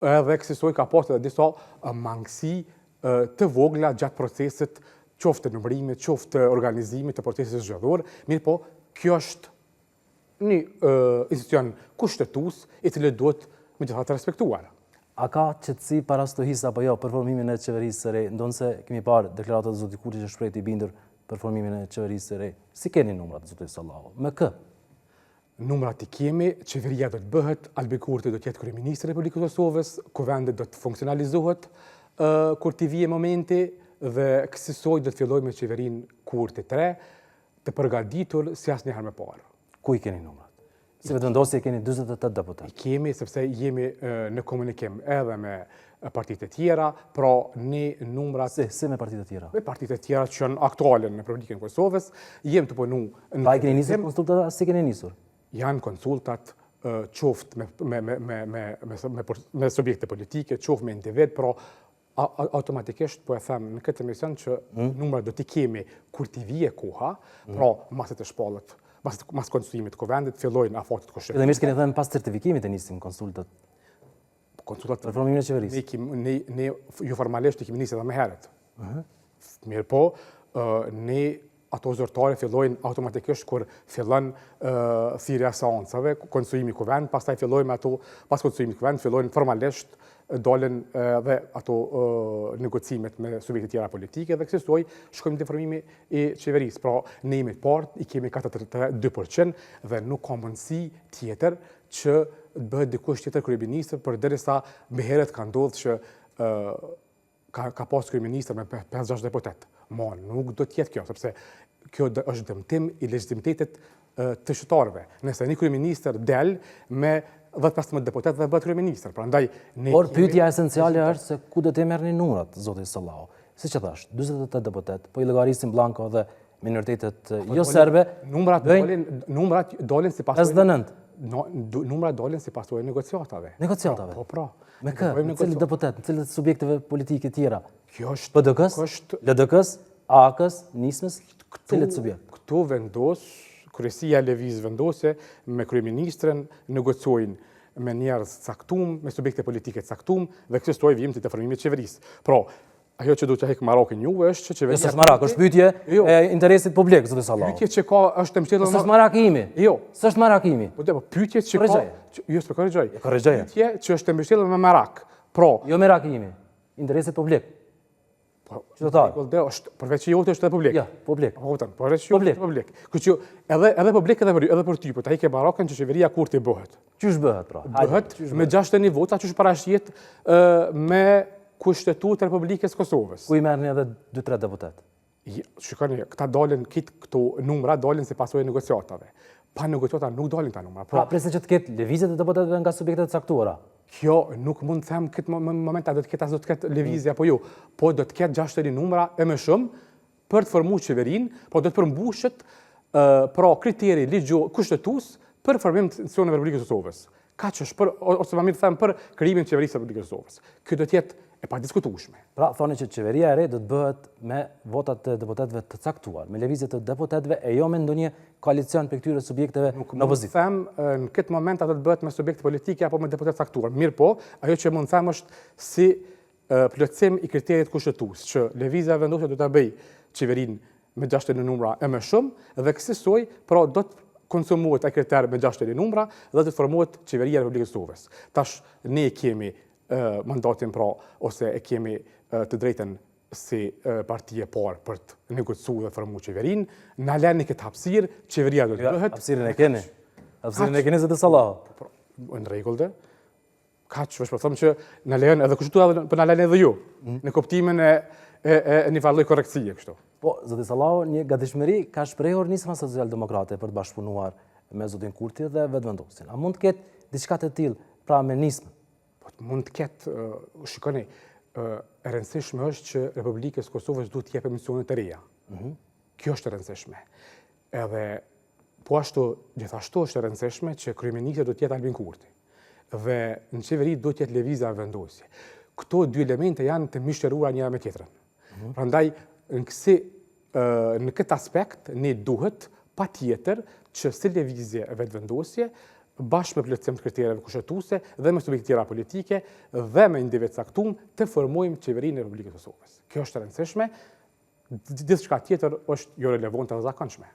edhe kësaj ka pasur edhe disa mangësi të vogla gjatë procesit, qoftë të numërimit, qoftë të organizimit të procesit zgjedhor, mirë po, kjo është një institucion kushtetues i cili duhet megjithatë të respektuar. A ka qetësi para stohisë apo jo për formimin e qeverisë së re, ndonse kemi parë deklaratat e zotit Kurti që shpreh i bindur për formimin e qeverisë së re? Si keni numrat, zoti Sallahu? Me kë? Numrat i kemi, qeveria do të bëhet, Albin Kurti do të jetë kryeministri i Republikës së Kosovës, kuvendi do të funksionalizohet kur të vijë momenti dhe kësaj do të fillojmë me qeverinë Kurti 3 të përgatitur si asnjëherë më parë. Ku i keni numrat? Si vetëvendosje keni 48 deputet. I kemi sepse jemi në komunikim edhe me partitë e tjera, pra ne numrat... Si me partitë e tjera? Me partitë e tjera që janë aktuale në Republikën e Kosovës, jemi të punu... Pa i keni nisur konsultat, si keni nisur? Janë konsultat qoftë me subjekte politike, qoftë me individ, pra automatikisht po e them në këtë emision që numrat do t'i kemi kur t'i vije koha, pra maset e shpallët, mas konsultimit të kuvendit, fillojnë afatet kushtetuese. Edhe mirë keni thënë pas certifikimit e nisim konsultat. Konsultat për formimin e qeverisë. Ne jo formalisht i kemi nisur edhe më herët. Mirë po, ne ato zyrtare fillojnë automatikisht kur fillon thirrja e seancave, konsultimi i kuvend, pastaj fillojmë ato, pas konsultimit i kuvend fillojnë formalisht dalin dhe ato negocimet me subjekte tjera politike dhe kësaj shkojmë te formimi i qeverisë. Pra, ne jemi të parë, i kemi 42% dhe nuk ka mundësi tjetër që të bëhet dikush tjetër kryeministër, përderisa më herët ka ndodhur që ka pas kryeministër me 5-6 deputet. Ma nuk do të jetë kjo, sepse kjo është dëmtim i legitimitetit të shqiptarëve. Nëse një kryeministër del me 10-15 deputet dhe bëhet kryeministër. Por pyetja esenciale është se ku do të merrni numrat, zoti Sallahu. Siç e thash, 48 deputet, po i llogarisim blanko dhe minoritetet jo serbe. Numrat dolin sipas 59. Numrat dolin sipas negociatave. Negociatave. Po pra. Me kë? Cilët deputet, cilët subjekteve politike tjera? Kjo është PDK-s, LDK-s, AK-s, nismës, cilët subjekt? Këto vendos Kryesia e Lëvizjes vendose me kryeministrin negocojnë me njerëz caktuar, me subjekte politike caktuar dhe kësaj vijmë te formimi i qeverisë. Pra, ajo që duhet të heq Marokin juve është që qeveria... Nësë është Marak, është pyetje e interesit publik, zoti Sallahu. Pyetje që ka është mbështetur... Nësë është Marak imi. Jo. Së është Marak imi. Po pyetje që ka... Jo, s'po korrigjoj. Korrigjoje. Pyetje që është mbështetur me Marak. Pra... Jo Marak imi. Interesit publik. Qytetar. Përveç që jote është edhe publik. Ja, publik. Përveç që jote është publik. Kështu edhe publik edhe për ty, po ta ikë Marokin që qeveria Kurti bëhet. Qysh bëhet pra? Bëhet me 61 vota, qysh parashihet me Kushtetutë e Republikës Kosovës. Ku i merrni edhe 2-3 deputet? Shikoni, këta dalin këto numra dalin sipas negociatave. Pa negociata nuk dalin këta numra. Pra presin që të ketë lëvizje të deputetëve nga subjektet e caktuara. Kjo nuk mund të them këtë moment do të ketë lëvizje apo jo, po do të ketë 60 numra e më shumë për të formuar qeverinë, po do të përmbushet pra kriteri kushtetues për formimin e institucioneve të Republikës së Kosovës. Kaq është për ose më mirë them për krijimin e qeverisë së Republikës së Kosovës. Ky do të jetë e padiskutueshme. Pra, thoni që qeveria e re do të bëhet me votat të deputetëve të caktuar, me lëvizje të deputetëve e jo me ndonjë koalicion për këtyre subjekteve në opozitë. Nuk them në këtë moment atë të bëhet me subjekte politike apo me deputet të caktuar. Mirë po, ajo që mund të them është si plotësim i kriterit kushtetues, që lëvizja vendosur do ta bëj qeverinë me 60 numra e më shumë dhe kësaj pra do të konsumohet ai kriter me 60 numra dhe të formohet qeveria e Republikës së Kosovës. Tash ne kemi mandatin pra ose e kemi të drejtën si parti e parë për të negociuar dhe formuar qeverinë, na lëni këtë hapësirë, qeveria do të bëhet. Hapësirën e keni. Hapësirën e keni zoti Sallahu. Në rregull. Kaq është po them që na lejon edhe kushtuar po na lëni edhe ju në kuptimin e një vallë korrekcie kështu. Po zoti Sallahu, një gatishmëri ka shprehur nisma socialdemokrate për të bashkëpunuar me zotin Kurti dhe vetëvendosin. A mund të ketë diçka të tillë pra me nismën? Mund të ketë, shikoni, e rëndësishme është që Republikës Kosovës duhet të jepë misione të reja. Kjo është e rëndësishme. Edhe po ashtu, gjithashtu është e rëndësishme që kryeministri duhet të jetë Albin Kurti. Dhe në qeveri duhet të jetë lëvizja vendosje. Këto dy elemente janë të mishëruara njëra me tjetrën. Prandaj në këtë aspekt ne duhet patjetër që si lëvizje vetëvendosje bashkë me plotësim të kritereve kushtetuese dhe me subjekte tjera politike dhe me indive të caktuar të formojmë qeverinë e Republikës së Kosovës. Kjo është e rëndësishme, diçka tjetër është jo relevante dhe zakonshme.